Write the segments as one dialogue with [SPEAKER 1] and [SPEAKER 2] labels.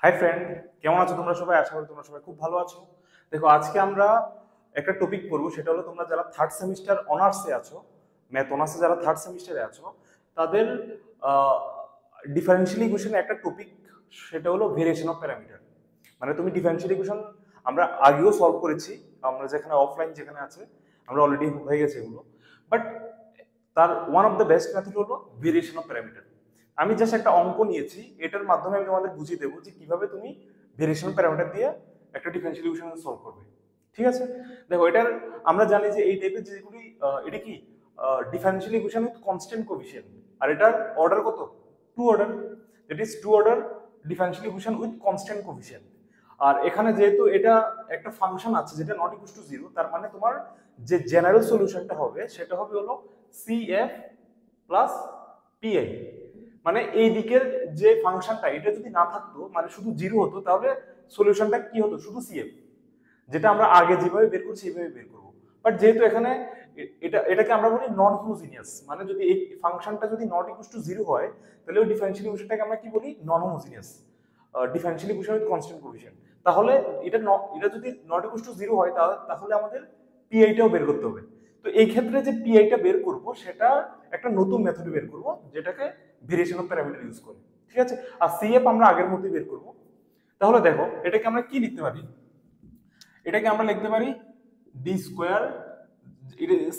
[SPEAKER 1] Hi friend, কেমন আছো তোমরা সবাই? আশা করি তোমরা সবাই খুব ভালো আছো। দেখো, আজকে আমরা একটা টপিক পড়বো, সেটা হলো তোমরা যারা থার্ড সেমিস্টার অনার্সে আছো, ম্যাথ অনার্সে যারা থার্ড সেমিস্টারে আছো, তাদের ডিফারেন্সিয়াল ইকুয়েশনের একটা টপিক, সেটা হলো ভেরিয়েশন অফ প্যারামিটার। মানে তুমি ডিফারেন্সিয়াল ইকুয়েশন আমরা আগেও সলভ করেছি, আমরা যেখানে অফলাইন যেখানে আছে আমরা অলরেডি হয়ে গেছে এগুলো, বাট তার one of the best method হলো ভেরিয়েশন অফ প্যারামিটার। আমি জাস্ট একটা অঙ্ক নিয়েছি, এটার মাধ্যমে আমি তোমাদের বুঝিয়ে দেবো যে কিভাবে তুমি ভেরিয়েশন প্যারামিটার দিয়ে একটা ডিফারেন্সিয়াল ইকুয়েশন সলভ করবে। ঠিক আছে, দেখো এটার আমরা জানি যে এই টাইপের যেগুলি এটা কি differential equation with constant coefficient, আর এটার অর্ডার কত? Two order, that is two order differential equation with constant coefficient. আর এখানে যেহেতু এটা একটা ফাংশন আছে যেটা নট ইকুয়াল টু জিরো, তার মানে তোমার যে জেনারেল সলিউশনটা হবে সেটা হবে হলো সিএফ প্লাস পিআই। মানে এই দিকের যে ফাংশনটা এটা যদি না থাকতো, মানে শুধু জিরো হতো, তাহলে সলিউশনটা কি হতো? শুধু সিএফ, যেটা আমরা আগে যেভাবে বের করছি এইভাবে বের করবো। বাট যেহেতু এখানে এটাকে আমরা বলি নন হোমোজিনিয়াস, মানে যদি এই ফাংশনটা যদি নট ইকুয়াল টু জিরো হয়, তাহলে ওই ডিফারেন্সিয়াল ইকুয়েশনটাকে আমরা কি বলি? Non homogeneous differential equation with constant coefficient. তাহলে এটা যদি নট ইকুয়াল টু জিরো হয়, তাহলে আমাদের পিআইটাও বের করতে হবে। তো এই ক্ষেত্রে যে পিআইটা বের করব, সেটা একটা নতুন মেথডে বের করব, যেটাকে ভেরিয়েশন অফ প্যারামিটার ইউজ করে। ঠিক আছে, আর সিএফ আমরা আগের মধ্যে বের করব। তাহলে দেখো, এটাকে আমরা কি লিখতে পারি? এটাকে আমরা লিখতে পারি D square,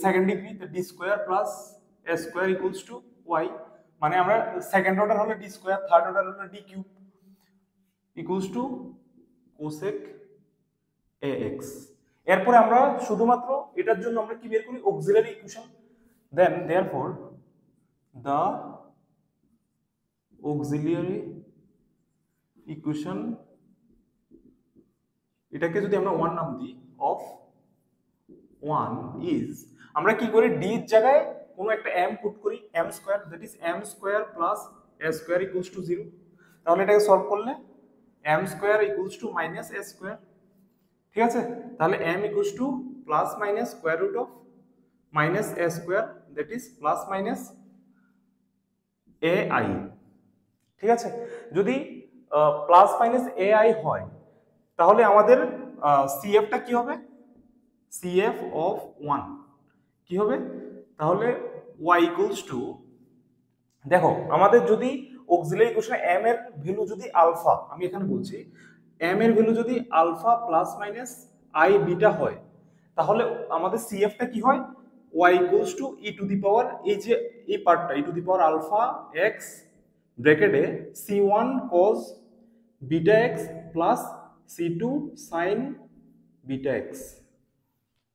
[SPEAKER 1] second degree, D square plus A square equals to Y. মানে আমরা সেকেন্ড অর্ডার হলো ডি স্কোয়ার, থার্ড অর্ডার হলো D cube equals to cosec A X. এরপরে আমরা শুধুমাত্র এটার জন্য আমরা কি বের করি? Auxiliary equation. Then therefore the auxiliary equation, এটাকে যদি আমরা ওয়ান নাম দিই, অফ ওয়ান ইজ, আমরা কি করি? ডি এর জায়গায় কোনো একটা এম পুট করি, M square, that is M square plus A square equals to zero. তাহলে এটাকে সলভ করলে M square equals to minus A square. ঠিক আছে, তাহলে M equals to plus minus square root of minus A square, that is plus minus A I. ঠিক আছে, যদি plus minus A I হয়, তাহলে আমাদের সিএফটা কি হবে? সিএফ অফ ওয়ান কি হবে? তাহলে ওয়াই ইকুয়ালস টু, দেখো আমাদের যদি অক্সিলারি ইকুয়েশনে এম এর ভ্যালু যদি আলফা, আমি এখানে বলছি এম এর ভ্যালু যদি alpha plus minus I beta হয়, তাহলে আমাদের সিএফটা কি হয়? Y equals to E to the power, এই যে এই পার্টটা E to the power alpha X ব্র্যাকেটে C one cos beta X plus C two sine beta X.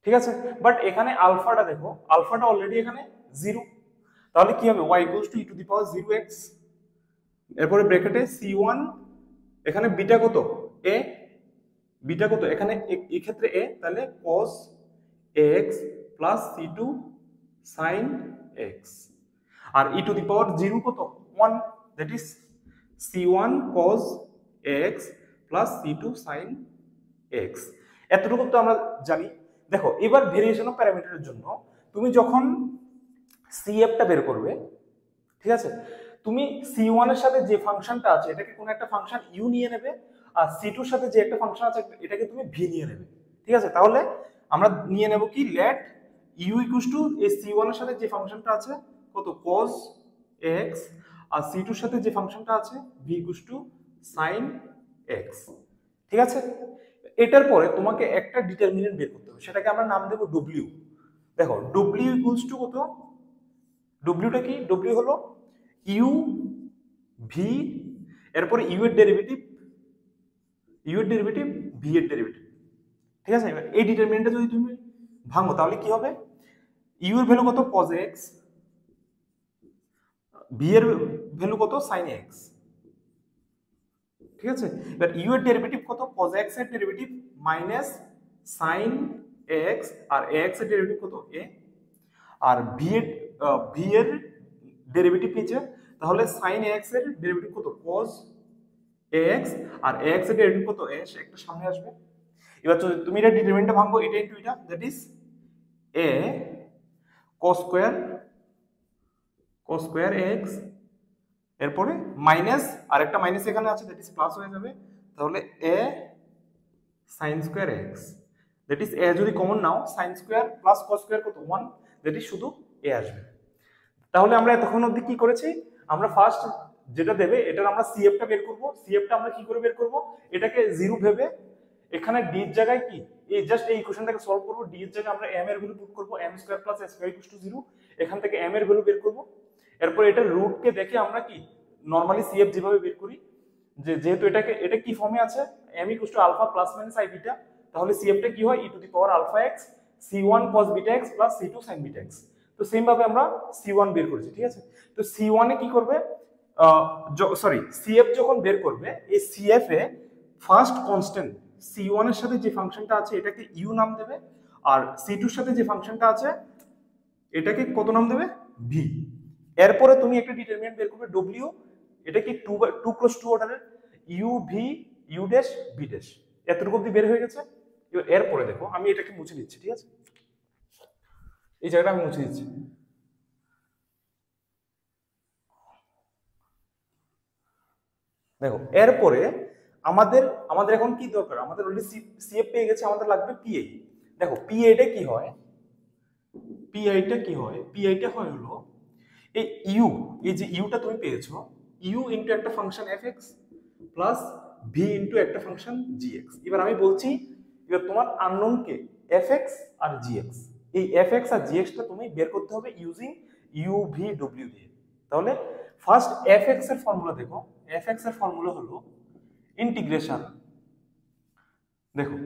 [SPEAKER 1] ঠিক আছে, বাট এখানে আলফাটা দেখো, আলফাটা অলরেডি এখানে জিরো, তাহলে কি হবে? Y equals to E to the power zero X, এরপরে ব্র্যাকেটে সি ওয়ান, এখানে বিটা কত? এ, বিটা কত এখানে? এই ক্ষেত্রে এ, তাহলে cos ax plus C two sine X. আর E to the power zero কত? One, that is C one cos ax plus C two sine X. এতটুকু তো আমরা জানি। দেখো, এবার ভেরিয়েশন অফ প্যারামিটারের জন্য তুমি যখন সিএফটা বের করবে, ঠিক আছে, তুমি সি ওয়ান এর সাথে যে ফাংশনটা আছে এটাকে কোনো একটা ফাংশন ইউ নিয়ে নেবে, আর সি টুর সাথে যে একটা ফাংশন আছে এটাকে তুমি ভি নিয়ে নেবে। ঠিক আছে, তাহলে আমরা নিয়ে নেব কি? লেট ইউ ইকুয়ালস টু এই সি ওয়ান এর সাথে যে ফাংশনটা আছে কত? cos এক্স, আর সি টুর সাথে যে ফাংশনটা আছে V equals to sine X. ঠিক আছে, এটার পরে তোমাকে একটা ডিটারমিনেন্ট বের করতে হবে, সেটাকে আমরা নাম দেব ডব্লিউ। দেখো, ডব্লিউ ইকুয়ালস টু কত? ডব্লিউটা কি? ডব্লিউ হলো ইউ ভি, এরপরে ইউ এর ডেরিভেটিভ, ইউ এর ডেরিভেটিভ ভি এর ডেরিভেটিভ। ঠিক আছে, এবার এই ডিটারমিনেন্টটা যদি তুমি ভাঙো, তাহলে কি হবে? ইউ এর ভ্যালু কত? cos x, ভি এর ভ্যালু কত? sin x। ঠিক আছে, এবার ইউ এর ডেরিভেটিভ কত? cos x এর ডেরিভেটিভ মাইনাস sin x, আর x এর ডেরিভেটিভ কত? a, আর ভি এর ডেরিভেটিভ নিচে, তাহলে sin x এর ডেরিভেটিভ কত? cos ax, আর ax এর ডেরিভেটিভ কত? a, একটা সামনে আসবে। এবার তুমি এটা ডিটারমিনেন্টটা ভাঙবো, এটা ইনটু এটা, that is a cos square x, এরপরে মাইনাস, আর একটা মাইনাস এখানে আছে, দ্যাট ইজ প্লাস হয়ে যাবে তাহলে a sin square x, that is a যদি কমন নাও sin square plus cos square কত 1, দ্যাট ইজ শুধু a আসবে। তাহলে আমরা এতক্ষণ অবধি কি করেছি, আমরা ফার্স্ট যেটা দেবে এটার আমরা CF টা বের করব। CF টা আমরা কি করে বের করব, এটাকে 0 ভেবে এখানে d এর জায়গায় কি এই জাস্ট এই ইকুয়েশনটাকে সলভ করব, d এর জায়গায় আমরা m এর ভ্যালু পুট করব, m square plus a square equal to 0, এখান থেকে m এর ভ্যালু বের করব। এরপর এটার রুটকে দেখে আমরা কি নরমালি CF যেভাবে বের করি, যে যেহেতু এটা কি ফর্মে আছে m equal to alpha plus minus i beta, তাহলে CF টা কি হয় e to the power alpha x c1 cos beta x plus c2 sin beta x। তো সেম ভাবে আমরা c1 বের করেছি, ঠিক আছে। তো c1 এ কি করবে, সরি CF যখন বের করবে এই CF এ ফার্স্ট কনস্ট্যান্ট c1 এর সাথে যে ফাংশনটা আছে এটাকে u নাম দেবে, আর c2 এর সাথে যে ফাংশনটা আছে এটাকে কত নাম দেবে v। এরপরে তুমি একটা ডিটারমিনেন্ট বের করবে w, এটা কি 2 ক্রস 2 অর্ডারের u v u dash v dash, এতটুকু অবধি বের হয়ে গেছে। এবার এরপরে দেখো আমি এটাকে মুছে দিচ্ছি, ঠিক আছে, এই জায়গাটা আমি মুছে দিচ্ছি। দেখো এরপরে আমাদের এখন কি দরকার, আমাদের অলরেডি CF পেয়ে গেছে, আমাদের লাগবে PI। দেখো PI টা কি হয়, PI টা কি হয়, PI টা হয় হলো এই u, এই যে u টা তুমি পেয়েছো u ইনটু একটা function fx plus v into একটা ফাংশন gx। এবার আমি বলছি এবার তোমার আননোন কে fx আর gx, এই fx আর gx টা তুমি বের করতে হবে ইউজিং u v w দিয়ে। তাহলে ফার্স্ট fx এর ফর্মুলা দেখো, fx এর ফর্মুলা হলো ইন্টিগ্রেশন, দেখো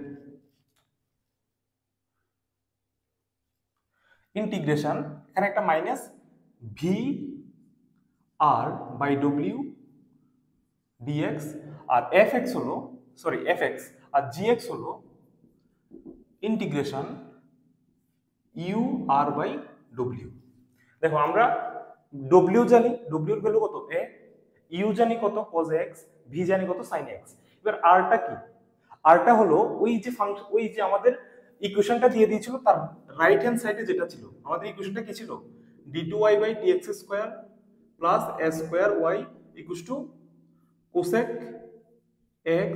[SPEAKER 1] ইন্টিগ্রেশন এখানে একটা minus v r by w dx, আর fx হলো সরি fx আর gx হলো integration u r by w। দেখো আমরা w জানি, w এর ভ্যালু কত a, u জানি কত cos x, v জানি কত sin x। এবার r টা কি, r টা হলো ওই যে ফাংশন, ওই যে আমাদের ইকুয়েশনটা দিয়ে দিয়েছিল তার রাইট হ্যান্ড সাইডে যেটা ছিল, আমাদের ইকুয়েশনটা কি ছিল d2y by dx square plus a square y equal to cosec x।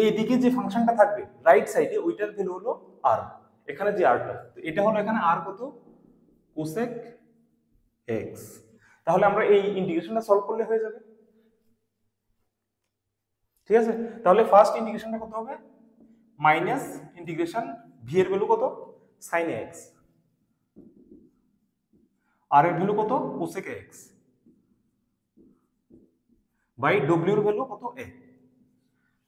[SPEAKER 1] এইদিকে যে ফাংশনটা থাকবে রাইট সাইডে ওইটার ভ্যালু হলো r, এখানে যে r টা, তো এটা হলো এখানে r কত cosec x। তাহলে আমরা এই ইন্টিগ্রেশনটা সলভ করলে হয়ে যাবে, ঠিক আছে। তাহলে ফার্স্ট ইন্টিগ্রেশনটা কত হবে, মাইনাস ইন্টিগ্রেশন v এর ভ্যালু কত sin x, r এর ভ্যালু কত cosec x বাই w এর ভ্যালু কত a।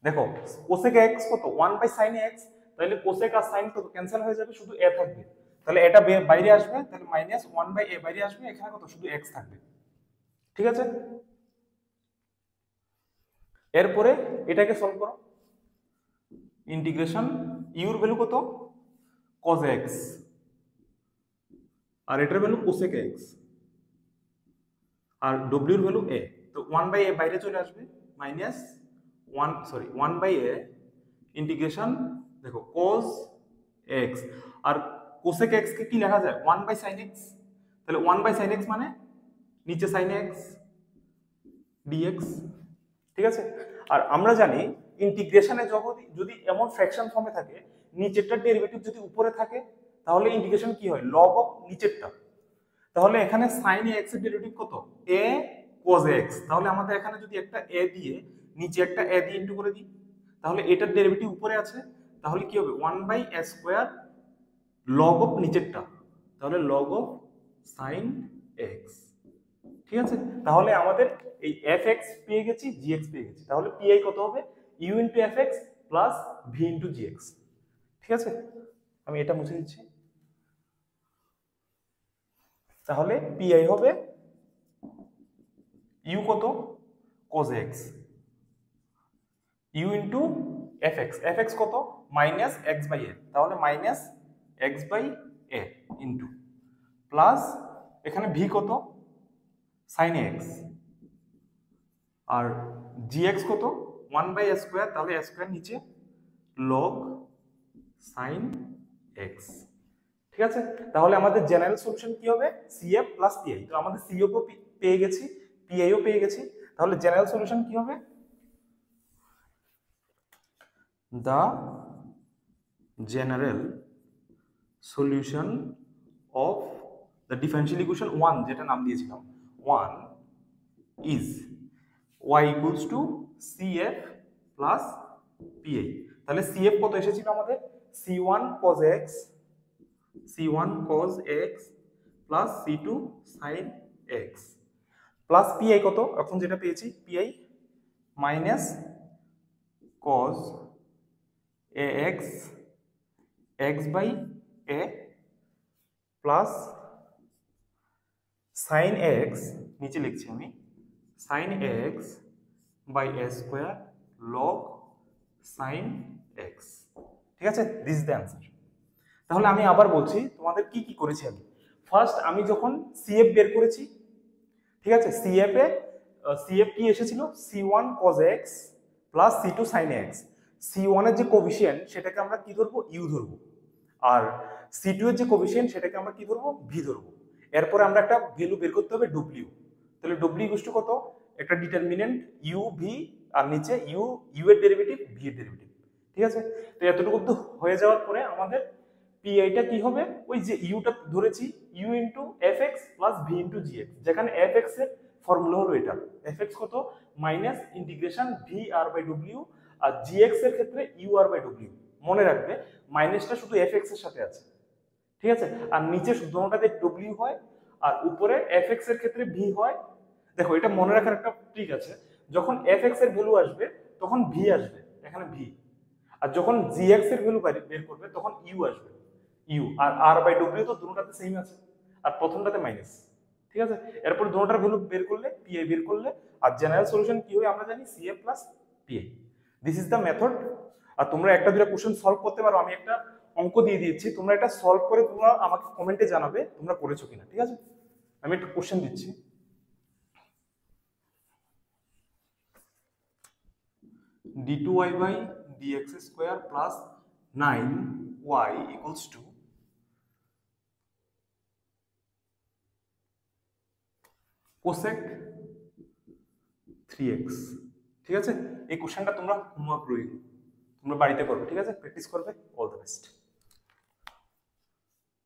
[SPEAKER 1] দেখো cosec x কত 1 বাই sin x, তাহলে cosec আর sin কত ক্যান্সেল হয়ে যাবে, শুধু a থাকবে, তাহলে এটা বাইরে আসবে, তাহলে মাইনাস 1 বাই a বাইরে আসবে, এখানে কত শুধু x থাকবে, ঠিক আছে। এরপরে এটাকে সলভ করো, ইন্টিগ্রেশন u এর ভ্যালু কত cos x আর এটার ভ্যালু cosec x আর w এর ভ্যালু a, তো 1 বাই a বাইরে চলে আসবে, মাইনাস 1 বাই a ইন্টিগ্রেশন দেখো cos x আর cosec x কে কি লেখা যায় 1 বাই sin x, তাহলে 1 বাই sin x মানে নিচে sin x dx, ঠিক আছে। আর আমরা জানি ইন্টিগ্রেশনে যদি এমন ফ্র্যাকশন ফর্মে থাকে নিচেরটার ডেরিভেটিভ যদি উপরে থাকে তাহলে ইন্টিগ্রেশন কি হয় লগ অফ নিচেরটা, তাহলে এখানে sin x এর ডেরিভেটিভ কত a cos x, তাহলে আমাদের এখানে যদি একটা a দিয়ে নিচে একটা a দিয়ে ইনটু করে দিই তাহলে এটার ডেরিভেটিভ উপরে আছে, তাহলে কি হবে 1 by a square log of নিচেরটা, তাহলে লগ অফ sin x, ঠিক আছে। তাহলে আমাদের এই fx পেয়ে গেছি, gx পেয়ে গেছি, তাহলে pi কত হবে u into fx plus v into gx, ঠিক আছে। আমি এটা মুছে দিচ্ছি, তাহলে pi হবে u কত cos x u into fx, fx কত মাইনাস x বাই a, তাহলে minus x by a into plus এখানে v কত sin x আর gx কত 1 বাই a স্কয়ার, তাহলে a স্কয়ার নিচে log sin x, ঠিক আছে। তাহলে আমাদের জেনারেল সলিউশন কি হবে CF প্লাস PI, তো আমাদের CF ও পেয়ে গেছি PI ও পেয়ে গেছি, তাহলে জেনারেল সলিউশন কি হবে the general solution of the differential equation 1 যেটা নাম দিয়েছিলাম 1 is y equals to cf plus pa। তাহলে cf কত এসেছিল আমাদের c1 cos x plus c2 sin x plus pi কত এখন যেটা পেয়েছি pi minus cos ax x by a plus sin x নিচে লিখছি আমি sin x by a square log sin x। ঠিক আছে, দিস ইজ দ্য অ্যান্সার। তাহলে আমি আবার বলছি তোমাদের কি কি করেছি আমি। ফার্স্ট আমি যখন সিএফ বের করেছি, ঠিক আছে, সিএফ কি এসেছিল c1 cos x plus c2 sin x। c1 এর যে কোএফিসিয়েন্ট সেটাকে আমরা কি ধরবো ইউ ধরবো, আর c2 এর যে কোএফিসিয়েন্ট সেটাকে আমরা কি ধরবো ভি ধরবো। এরপরে আমরা একটা ভ্যালু বের করতে হবে ডব্লিউ। তাহলে ডব্লিউ ইকুয়াল টু কত, একটা ডিটারমিনেন্ট ইউ ভি আর নিচে ইউ এর ডেরিভেটিভ ভি এর ডেরিভেটিভ। ঠিক আছে, তো এতটুকু তো হয়ে যাওয়ার পরে আমাদের পিআইটা কি হবে, ওই যে ইউটা ধরেছি u into f x plus v into g x, যেখানে এফ এক্স এর ফর্মুলা হলো এটা এফ এক্স কত minus integration v r by ডব্লিউ, আর জি এক্স এর ক্ষেত্রে ইউ আর বাই ডব্লিউ। মনে রাখবে মাইনাসটা শুধু এফ এক্স এর সাথে আছে, ঠিক আছে, আর নিচে দুটোটাতে ডব্লিউ হয় আর উপরে এফ এক্স এর ক্ষেত্রে ভি হয়। দেখো এটা মনে রাখার একটা ট্রিক আছে, যখন এফ এক্স এর ভ্যালু আসবে তখন ভি আসবে এখানে ভি, আর যখন জি এক্স এর ভ্যালু বের করবে তখন ইউ আসবে ইউ, আর আর বাই ডব্লিউ তো দুটোটাতে সেম আছে আর প্রথমটাতে মাইনাস। ঠিক আছে, এরপর দুটোটার ভ্যালু বের করলে পিআই বের করলে, আর জেনারেল সলিউশন কি হবে আমরা জানি CF plus PI. This is the method. আর তোমরা একটা দুটো কোশ্চেন সলভ করতে পারো, আমি একটা অঙ্ক দিয়ে দিয়েছি, তোমরা এটা সলভ করে তোমরা আমাকে কমেন্টে জানাবে তোমরা করেছো কিনা। ঠিক আছে, আমি একটা কোশ্চেন দিচ্ছি। d2y by dx square plus 9y equals to cosec 3x। ঠিক আছে, এই কোশ্চেনটা তোমরা হোমওয়ার্ক রইল, তোমরা বাড়িতে করবে, ঠিক আছে, প্র্যাকটিস করবে। All the best.